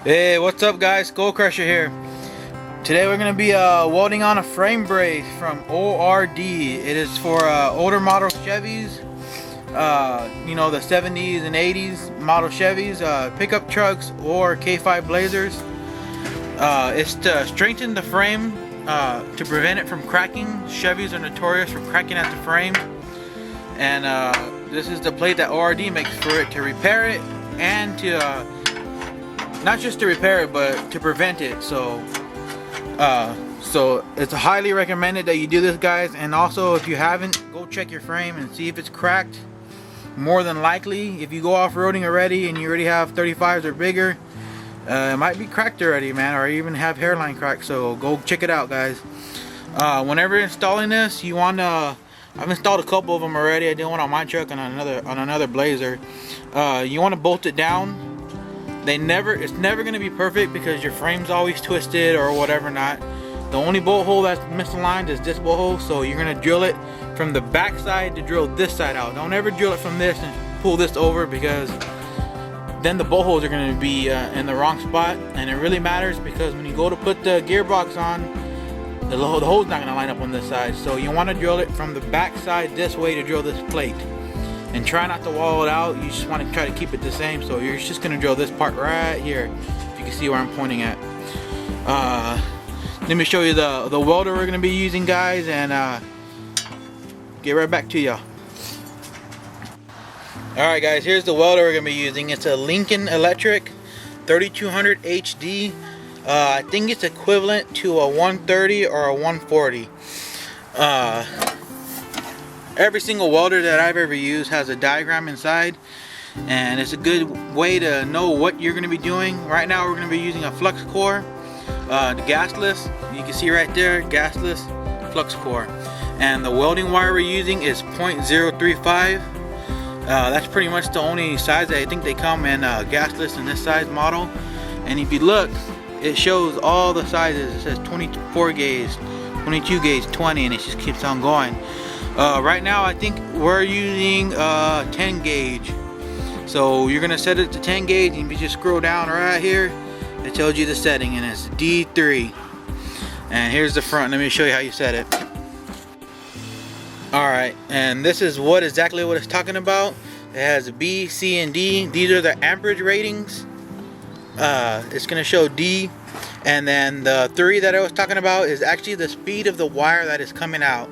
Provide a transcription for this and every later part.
Hey, what's up guys? Skull Crusher here. Today we're going to be welding on a frame brace from ORD. It is for older model Chevys, you know, the 70s and 80s model Chevys, pickup trucks or K5 Blazers. It's to strengthen the frame to prevent it from cracking. Chevys are notorious for cracking at the frame, and this is the plate that ORD makes for it to repair it and to not just to repair it, but to prevent it. So it's highly recommended that you do this, guys. And also, if you haven't, go check your frame and see if it's cracked. More than likely, if you go off-roading already and you already have 35s or bigger, it might be cracked already, man, or even have hairline cracks. So go check it out, guys. Whenever installing this, you want to, I've installed a couple of them already. I did one on my truck and on another Blazer. You want to bolt it down. It's never going to be perfect because your frame's always twisted or whatever not. The only bolt hole that's misaligned is this bolt hole, so you're going to drill it from the back side to drill this side out. Don't ever drill it from this and pull this over, because then the bolt holes are going to be in the wrong spot, and it really matters because when you go to put the gearbox on, the hole's not going to line up on this side. So you want to drill it from the back side this way to drill this plate. And try not to wall it out. You just want to try to keep it the same. So you're just going to drill this part right here, if you can see where I'm pointing at. Let me show you the welder we're going to be using, guys, and get right back to y'all. Alright guys, here's the welder we're going to be using. It's a Lincoln Electric 3200 HD. I think it's equivalent to a 130 or a 140. Every single welder that I've ever used has a diagram inside, and it's a good way to know what you're going to be doing. Right now we're going to be using a flux core, the gasless. You can see right there, gasless flux core. And the welding wire we're using is 0.035. That's pretty much the only size that I think they come in gasless in this size model. And if you look, it shows all the sizes. It says 24 gauge, 22 gauge, 20, and it just keeps on going. Right now I think we're using 10 gauge. So you're gonna set it to 10 gauge, and if you just scroll down right here, it tells you the setting, and it's D3. And here's the front. Let me show you how you set it. Alright, and this is exactly what it's talking about. It has B, C, and D. These are the amperage ratings. It's gonna show D, and then the 3 that I was talking about is actually the speed of the wire that is coming out.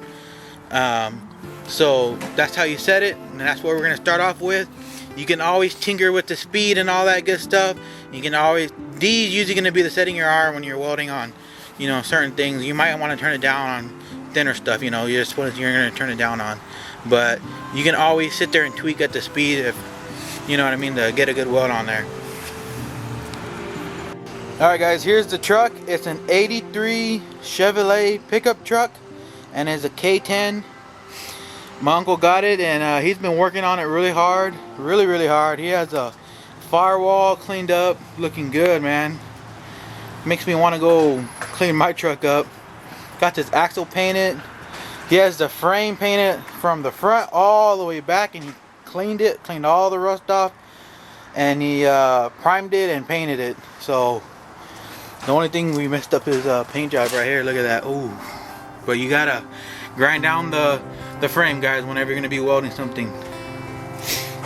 So that's how you set it, and that's what we're going to start off with. You can always tinker with the speed and all that good stuff. You can always, D is usually going to be the setting you are when you're welding on, you know, certain things. You might want to turn it down on thinner stuff, you know, you're going to turn it down on. But you can always sit there and tweak at the speed, if you know what I mean, to get a good weld on there. Alright guys, here's the truck. It's an 83 Chevrolet pickup truck, and it's a k10. My uncle got it, and he's been working on it really hard, really hard. He has a firewall cleaned up, looking good, man. Makes me want to go clean my truck up. Got this axle painted. He has the frame painted from the front all the way back, and he cleaned all the rust off, and he primed it and painted it. So the only thing we messed up is paint job right here. Look at that. Ooh. But you gotta grind down the frame, guys, whenever you're gonna be welding something.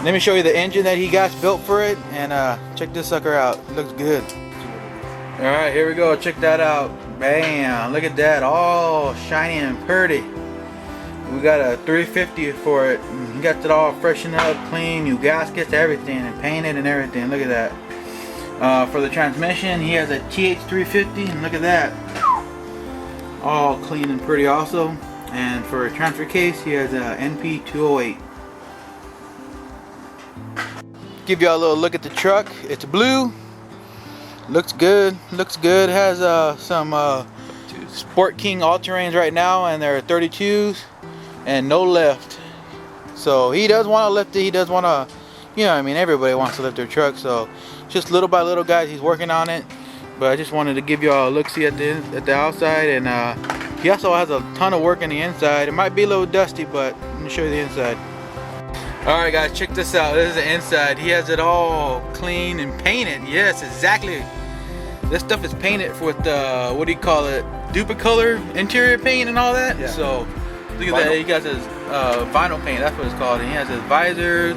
Let me show you the engine that he got built for it, and check this sucker out. It looks good. Alright, here we go. Check that out. Bam! Look at that, all shiny and pretty. We got a 350 for it. He got it all freshened up, clean, new gaskets, everything, and painted and everything. Look at that. For the transmission, he has a TH350, and look at that, all clean and pretty also. And for a transfer case, he has a NP208. Give y'all a little look at the truck. It's blue. Looks good. Looks good. Has some Sport King all-terrains right now, and they're 32s and no lift. So he does want to lift it. He does want to, you know, I mean, everybody wants to lift their truck. So just little by little, guys, he's working on it. But I just wanted to give y'all a look-see at the outside, and he also has a ton of work on the inside. It might be a little dusty, but let me show you the inside. Alright guys, check this out. This is the inside. He has it all clean and painted. Yes, exactly this stuff is painted with what do you call it, duplicolor interior paint and all that. Yeah. So look at Vinyl. that, he got his vinyl paint, that's what it's called. And he has his visor,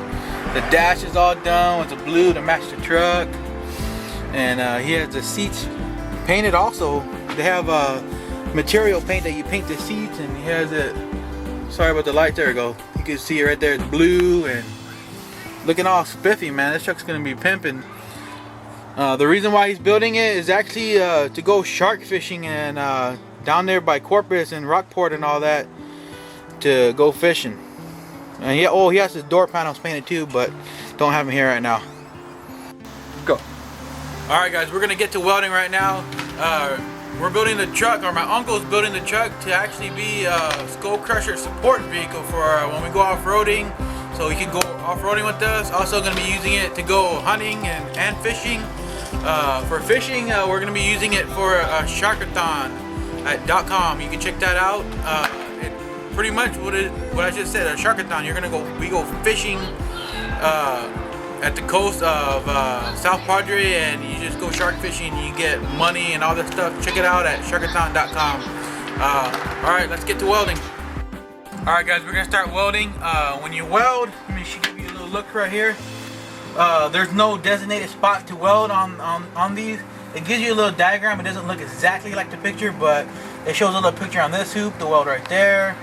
the dash is all done with the blue to match the truck, and he has the seats painted also. They have material paint that you paint the seats, and he has it, sorry about the light, there we go, you can see it right there, it's blue and looking all spiffy, man. This truck's gonna be pimping. The reason why he's building it is actually to go shark fishing and down there by Corpus and Rockport and all that, to go fishing. And he has his door panels painted too, but don't have them here right now. Go. Alright guys, we're gonna get to welding right now. We're building the truck, or my uncle's building the truck to actually be a skull crusher support vehicle for when we go off-roading, so he can go off-roading with us. Also going to be using it to go hunting and fishing. For fishing, we're going to be using it for Sharkathon at .com. You can check that out. Pretty much what I just said, a Sharkathon. We go fishing at the coast of South Padre, and you just go shark fishing, you get money and all that stuff. Check it out at sharkathon.com. Alright, let's get to welding. Alright guys, we're gonna start welding. When you weld, let me give you a little look right here. There's no designated spot to weld on these. It gives you a little diagram. It doesn't look exactly like the picture, but it shows a little picture on this hoop, the weld right there.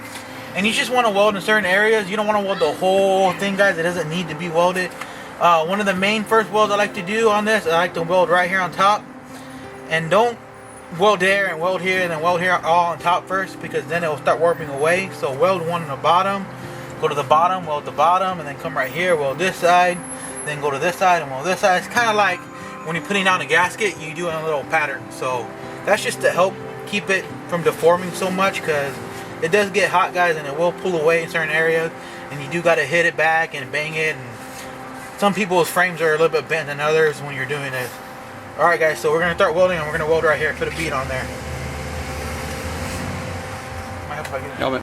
And you just want to weld in certain areas. You don't want to weld the whole thing, guys. It doesn't need to be welded. One of the main first welds I like to do on this, I like to weld right here on top. And don't weld there and weld here and then weld here all on top first, because then it will start warping away. So weld one on the bottom, go to the bottom, weld the bottom, and then come right here, weld this side, then go to this side and weld this side. It's kind of like when you're putting down a gasket, you do a little pattern. So that's just to help keep it from deforming so much, because it does get hot, guys, and it will pull away in certain areas, and you do got to hit it back and bang it. And some people's frames are a little bit bent than others when you're doing this. Alright guys, so we're going to start welding, and we're going to weld right here. Put a bead on there. Might have to get it. Helmet.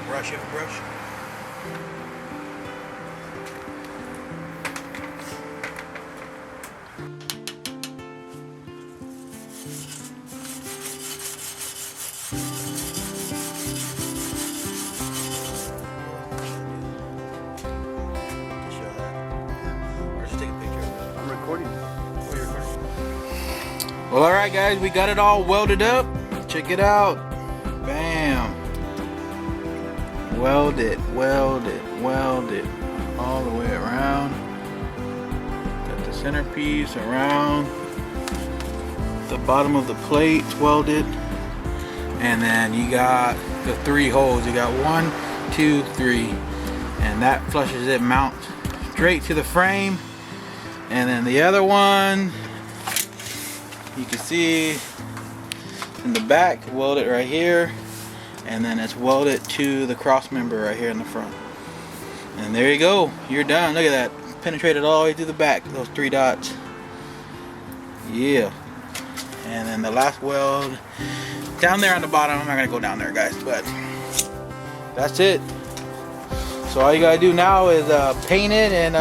Brush, you have a brush? Or just take a picture of it. I'm recording. Oh, you're recording. Well, alright guys, we got it all welded up. Check it out. Bam. Welded, welded, welded all the way around. Got the centerpiece around the bottom of the plate welded, and then you got the 3 holes. You got 1, 2, 3, and that flushes it mount straight to the frame. And then the other one, you can see in the back, welded right here. And then it's welded to the cross member right here in the front. And there you go, you're done. Look at that, penetrated all the way through the back, those 3 dots. Yeah. And then the last weld down there on the bottom. I'm not gonna go down there, guys, but that's it. So all you gotta do now is paint it and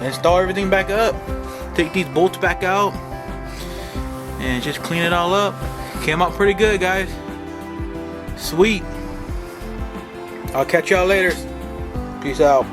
install everything back up. Take these bolts back out and just clean it all up. Came out pretty good, guys. Sweet. I'll catch y'all later. Peace out.